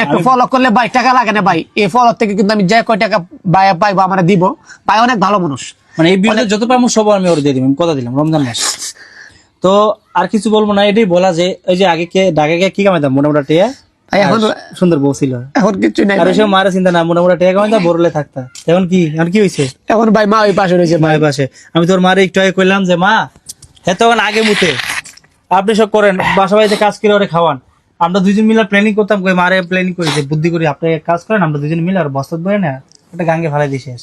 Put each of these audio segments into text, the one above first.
একটু ফলো করলে ভাই টাকা লাগে না ভাই, এই ফলো থেকে কিন্তু আমি যে কয় টাকা ভাই পাইবো আমার দিব ভাই, অনেক ভালো মানুষ। মানে এই ভিডিওতে যত পাবো সব আমি ওর দিয়ে দিই, আমি কথা দিলাম রমজান মাস। তো আর কিছু বলবো না, এটাই বলা যে ওই যে আগে কে ঢাকা কে কি কামাইতাম মোটামুটি টিয়া, এখন সুন্দর বউ ছিল, এখন কিছু নাই আর ওইসব মারা চিন্তা না, মোটামুটি টিয়া কামাইতাম বড়লে থাকতা। এখন কি হয়েছে? এখন ভাই মা ওই পাশে রয়েছে ভাই। মায়ের পাশে আমি তোর মারে একটু আগে কইলাম যে মা হ্যাঁ তখন আগে মুতে আপনি সব করেন, বাসা বাড়িতে কাজ করে ওরে খাওয়ান, আমরা দুজন মিলে প্ল্যানিং করতাম, কই মারে প্ল্যানিং করি যে বুদ্ধি করি আপনি কাজ করেন, আমরা দুজন মিলে আর বস্তা বয়ে না একটা গাঙ্গে ফেলাই দিই শেষ।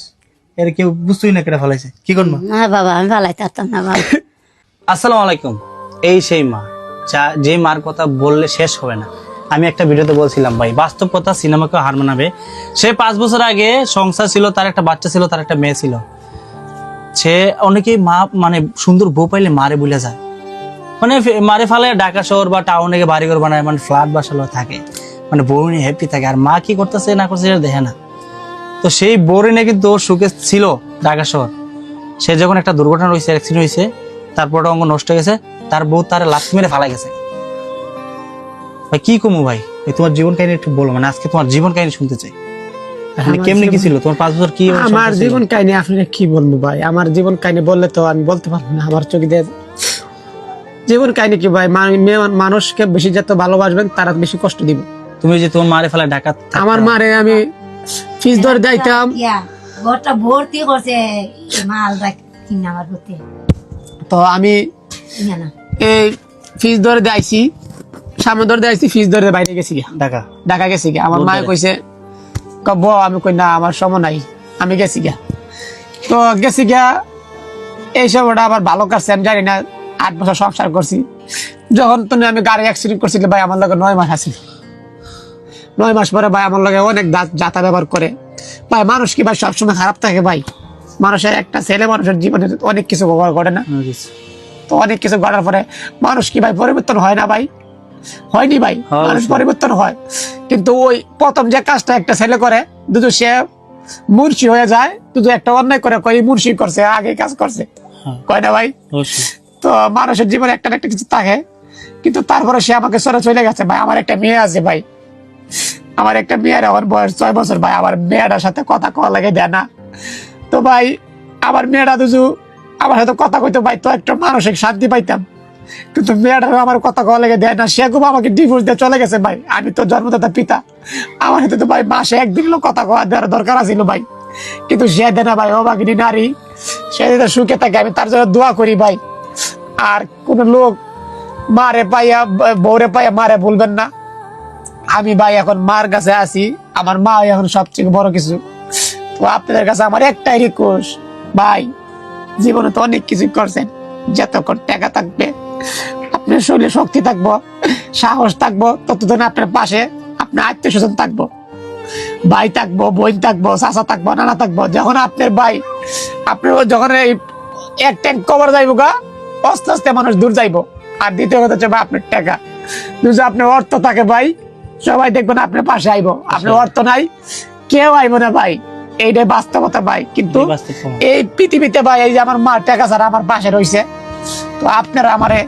এর কেউ বুঝতেই না কেটে ফেলাইছে, কি করবো? না বাবা আমি ফালাইতে পারতাম না বাবা। আসসালামু আলাইকুম। এই সেই মা যে মার কথা বললে শেষ হবে না। আমি একটা ভিডিওতে বলছিলাম ভাই বাস্তব কথা সিনেমাকে হার মানাবে। সে 5 বছর আগে সংসার ছিল, তার একটা বাচ্চা ছিল, তার একটা মেয়ে ছিল। সে অনেকেই মা মানে সুন্দর বউ পাইলে মারে বলে যায়, মানে মারে ফালে ঢাকা শহর বা টাউনে বাড়িঘর বানায়, মানে ফ্ল্যাট বাসালো থাকে, মানে বউ নিয়ে হ্যাপি থাকে, আর মা কি করতেছে না করছে সেটা দেখে না। তো সেই বউরে নিয়ে কিন্তু ওর সুখে ছিল ঢাকা শহর। সে যখন একটা দুর্ঘটনা হয়েছে, অ্যাক্সিডেন্ট হয়েছে, তারপর অঙ্গ নষ্ট হয়ে গেছে, তার বউ তার লাথি মেরে ফালা গেছে। ভাই কি কমু ভাই, তোমার জীবন কাহিনী একটু বলো, মানে আজকে তোমার জীবন কাহিনী শুনতে চাই। কেমনি কি ছিল তোমার 5 বছর? কি আমার জীবন কাহিনী আপনি কি বলবো ভাই, আমার জীবন কাহিনী বললে তো আমি বলতে পারবো না, আমার চোখে দিয়ে জীবন কাহিনী কি ভাই, মানুষকে বেশি যত ভালোবাসবেন তারা বেশি কষ্ট দিব। তুমি যে তোমার মারে ফেলা ডাকাত, আমার মারে আমি ফিস ধরে যাইতাম, ঘরটা ভর্তি করছে মাল কিনে আমার প্রতি। তো আমি এই ফিস ধরে যাইছি, সামনে ধরে যাইছি, ফিস ধরে বাইরে গেছি গিয়া, ঢাকা গেছি গিয়া। আমার মায়ে কইছে কব, আমি কই না আমার সময় নাই, আমি গেছি গিয়া। তো গেছি গিয়া, এই সময়টা আবার ভালো কাটছে আমি জানি না, 8 বছর সংসার করছি। যখন তুমি আমি গাড়ি অ্যাক্সিডেন্ট করছিল ভাই, আমার লগে 9 মাস আছে, 9 মাস পরে ভাই আমার লগে অনেক যাতা ব্যবহার করে ভাই। মানুষ কি ভাই সবসময় খারাপ থাকে ভাই? মানুষের একটা ছেলে মানুষের জীবনে অনেক কিছু ঘটে না, তো অনেক কিছু ঘটার পরে মানুষ কি ভাই পরিবর্তন হয় না ভাই? হয়নি ভাই, মানুষ পরিবর্তন হয়, কিন্তু ওই প্রথম যে কাজটা একটা ছেলে করে দুটো সে মুন্সি হয়ে যায়, দুটো একটা অন্যায় করে কই মুন্সি করছে, আগে কাজ করছে, কয় না ভাই? তো মানুষের জীবনে একটা না একটা কিছু থাকে, কিন্তু তারপরে সে আমাকে সরে চলে গেছে ভাই। আমার একটা মেয়ে আছে ভাই, আমার একটা মেয়ের আমার বয়স 6 বছর ভাই, আমার মেয়েটার সাথে কথা কওয়া লাগে দেয় না। তো ভাই আমার মেয়েটা দুজু আমার সাথে কথা কইতো ভাই, তো একটা মানসিক শান্তি পাইতাম, কিন্তু মেয়েটা আমার কথা কওয়া লেগে দেয় না। সে খুব আমাকে ডিভোর্স দিয়ে চলে গেছে ভাই, আমি তো জন্মদাতা পিতা, আমার সাথে তো ভাই মাসে একদিন কথা কওয়া দেওয়ার দরকার আছিল ভাই, কিন্তু সে দেয় না ভাই। অভাগিনী নারী, সে যদি সুখে থাকে আমি তার জন্য দোয়া করি ভাই। আর কোন লোক মারে পাইয়া বউরে পাইয়া মারে বলবেন না। আমি ভাই এখন মার কাছে আছি, আমার মা এখন সবচেয়ে বড় কিছু। তো আপনাদের কাছে আমার একটাই রিকোয়েস্ট ভাই, জীবনে তো অনেক কিছু করছেন, যতক্ষণ টাকা থাকবে, আপনার শরীরে শক্তি থাকবো, সাহস থাকবো, ততদিন আপনার পাশে আপনার আত্মীয় স্বজন থাকবো, ভাই থাকবো, বোন থাকবো, চাচা থাকবো, নানা থাকবো। যখন আপনার ভাই আপনার যখন এই এক ট্যাঙ্ক কবর যাইবো গা, আস্তে আস্তে মানুষ দূর যাইবো। আর দ্বিতীয় কথা হচ্ছে ভাই আপনার টাকা, যদি আপনার অর্থ থাকে ভাই, সবাই দেখবেন আপনার পাশে আইবো। আপনার অর্থ নাই, কেউ আইবো না ভাই, এইটাই বাস্তবতা ভাই। কিন্তু এই পৃথিবীতে ভাই এই যে আমার মা টাকা ছাড়া আমার পাশে রয়েছে, তো আপনারা আমারে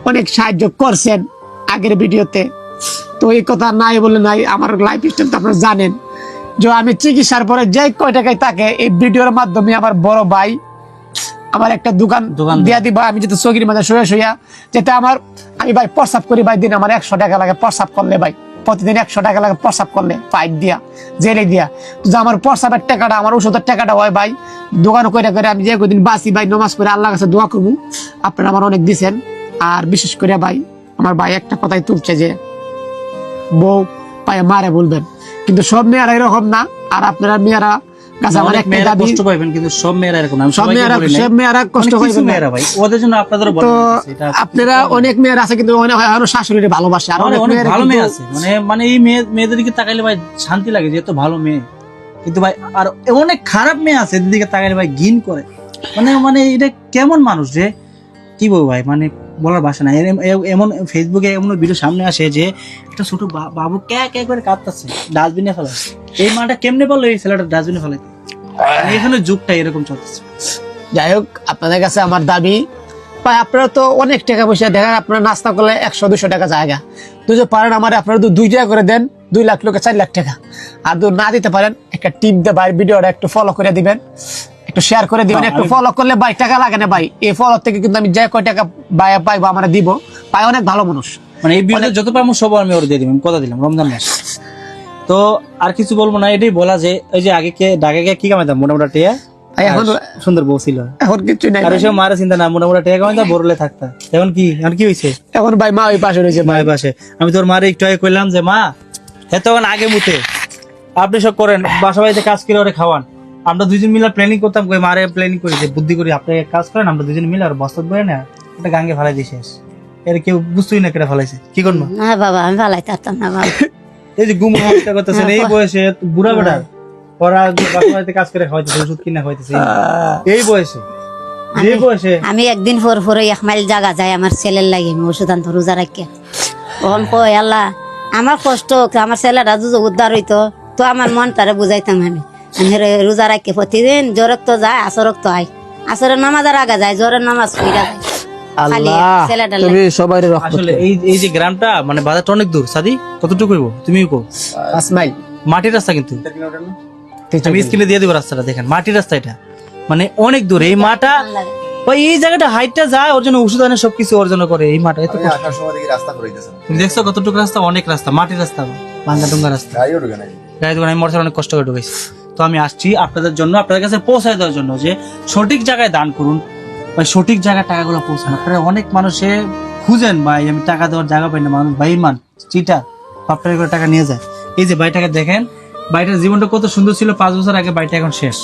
অনেক সাহায্য করছেন আগের ভিডিওতে, তো এই কথা নাই বলে নাই। আমার লাইফ স্টাইল তো আপনারা জানেন, যে আমি চিকিৎসার পরে যে কয় টাকায় থাকে এই ভিডিওর মাধ্যমে আমার বড় ভাই আমার একটা দোকান দিয়া দিবা। আমি যেতে চৌকির মাঝে শুয়ে যেতে আমি ভাই প্রস্রাব করি ভাই, দিন আমার 100 টাকা লাগে প্রস্রাব করলে ভাই, প্রতিদিন 100 টাকা লাগে প্রস্রাব করলে, পাইপ দিয়া জেলে দিয়া। তো আমার প্রস্রাবের টাকাটা, আমার ওষুধের টাকাটা হয় ভাই দোকান করে করে আমি যে কদিন বাঁচি ভাই, নমাজ করে আল্লাহ কাছে দোয়া করবো। আপনারা আমার অনেক দিচ্ছেন। আর বিশেষ করে ভাই আমার ভাই একটা কথাই তুলছে যে বউ পায়ে মারে বলবেন, কিন্তু সব মেয়েরা এরকম না। আর আপনারা মেয়েরা কাছে আমার একটা দাবি, কষ্ট পাইবেন, কিন্তু সব মেয়েরা এরকম না, সব মেয়েরা কষ্ট পাইবেন মেয়েরা ভাই, ওদের জন্য আপনাদেরও বলা হচ্ছে। এটা আপনারা অনেক মেয়েরা আছে কিন্তু অনেক হয় শাশুড়িরে ভালোবাসে, আর অনেক ভালো মেয়ে আছে, মানে এই মেয়েদের দিকে তাকাইলে ভাই শান্তি লাগে যে এত ভালো মেয়ে, কিন্তু ভাই আর অনেক খারাপ মেয়ে আছে এদের দিকে তাকাইলে ভাই ঘিন করে। মানে এটা কেমন মানুষ রে, কি বলবো ভাই, মানে বলার ভাষা নাই। এমন ফেসবুকে এমন ভিডিও সামনে আসে যে একটা ছোট বাবু কে করে কাঁদতেছে, ডাস্টবিনে ফেলা। এই মাটা কেমনে বললো এই ছেলেটা ডাস্টবিনে ফেলাইতে? এখানে যুগটা এরকম চলতেছে। যাই হোক, আপনাদের কাছে আমার দাবি ভাই আপনারা তো অনেক টাকা পয়সা দেখেন, আপনারা নাস্তা করলে 100-200 টাকা জায়গা, যদি পারেন আমার আপনারা 2 টাকা করে দেন, 2 লাখ লোকে 4 লাখ টাকা। আর যদি না দিতে পারেন একটা টিপ দিয়ে ভাই ভিডিওটা একটু ফলো করে দিবেন, একটু শেয়ার করে দিবেন। একটু ফলো করলে ভাই টাকা লাগে না ভাই, এই ফলো থেকে কিন্তু আমি যে কয় টাকা ভাই পাইবো আমরা দিব। ভাই অনেক ভালো মানুষ, মানে এই ভিডিওতে যত পারবো সব আমি ওর দিয়ে দিবেন, কথা দিলাম রমজান মাস। তো আর কিছু বলবো না, এটাই বলা যে ওই যে আগে ঢাকা গিয়ে কি কামাইতাম মোটামুটি টিয়া, এখন সুন্দর বউ ছিল, এখন কিছু নাই আর ওইসব মারা চিন্তা না, মোটামুটি টিয়া কামাইতাম, বরলে থাকতা। এখন কি হয়েছে? এখন ভাই মা ওই পাশে রয়েছে ভাই। মায়ের পাশে আমি তোর মারে একটু আগে কইলাম যে মা তখন আগে মুতে আপনি সব করেন, বাসা বাড়িতে কাজ করে ওরে খাওয়ান। আমরা দুজন মিলে প্ল্যানিং করতাম, কই মারে প্ল্যানিং করি যে বুদ্ধি করি আপনি এক কাজ করেন, আমরা দুজন মিলে আর বস্তা ধরে না একটা গাঙ্গে ফেলাই দিয়ে শেষ। এর কেউ বুঝতেই না কেটে ফেলাইছে, কি করবো? না বাবা আমি ভালাই পারতাম না বাবা। এই যে গুম হত্যা করতেছেন এই বয়সে, বুড়া বেটা ওরা বাসা বাড়িতে কাজ করে খাওয়াইতেছে, ওষুধ কিনা খাওয়াইতেছে এই বয়সে, এই বয়সে। আমি একদিন পর 1 মাইল জায়গা যাই আমার ছেলের লাগে, আমি ওষুধ আনতে রোজা রাখি। তখন কই আল্লাহ আমার কষ্ট, আমার ছেলেটা যদি উদ্ধার হইতো তো আমার মন তারে বুঝাইতাম। আমি রোজা রাখি প্রতিদিন জোরক তো যায়, আসরক তো আয়, আসরের নামাজের আগে যায়, জোরের নামাজ কইরা যায়। আল্লাহ তুমি সবাই রহমত আসলে এই যে গ্রামটা মানে বাজারটা অনেক দূর। সাদি কতটুকু হইব তুমি কো? 5 মাইল মাটির রাস্তা, কিন্তু আমি স্ক্রিনে দিয়ে দিব রাস্তাটা, দেখেন মাটির রাস্তা, এটা মানে অনেক দূর। এই মাটা ওই এই জায়গাটা হাইটটা যায়, ওর জন্য ওষুধ আনে সবকিছু ওর জন্য করে। এই মাটা এত কষ্ট। তুমি দেখছো কতটুকু রাস্তা? অনেক রাস্তা, মাটির রাস্তা, ভাঙ্গা টুঙ্গা রাস্তা, গাড়ি দোকান। আমি মোটরসাইকেল অনেক কষ্ট করে ঢুকেছি। তো আমি আসছি আপনাদের জন্য, আপনাদের কাছে পৌঁছায় দেওয়ার জন্য যে সঠিক জায়গায় দান করুন, ভাই সঠিক জায়গায় টাকাগুলো পৌঁছান। আপনারা অনেক মানুষে খুঁজেন ভাই, আমি টাকা দেওয়ার জায়গা পাই না, মানুষ বাইমান চিটার আপনার করে টাকা নিয়ে যায়। এই যে বাড়িটাকে দেখেন, বাড়িটার জীবনটা কত সুন্দর ছিল 5 বছর আগে, বাড়িটা এখন শেষ।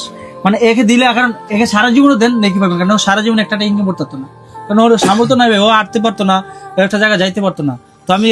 মানে একে দিলে এখন একে সারা জীবনও দেন নাকি পাবেন, কারণ সারা জীবন একটা ইনকাম করতে পারতো না, কারণ ওর সামর্থ্য নাই, ও আটতে পারতো না, একটা জায়গায় যাইতে পারতো না। তো আমি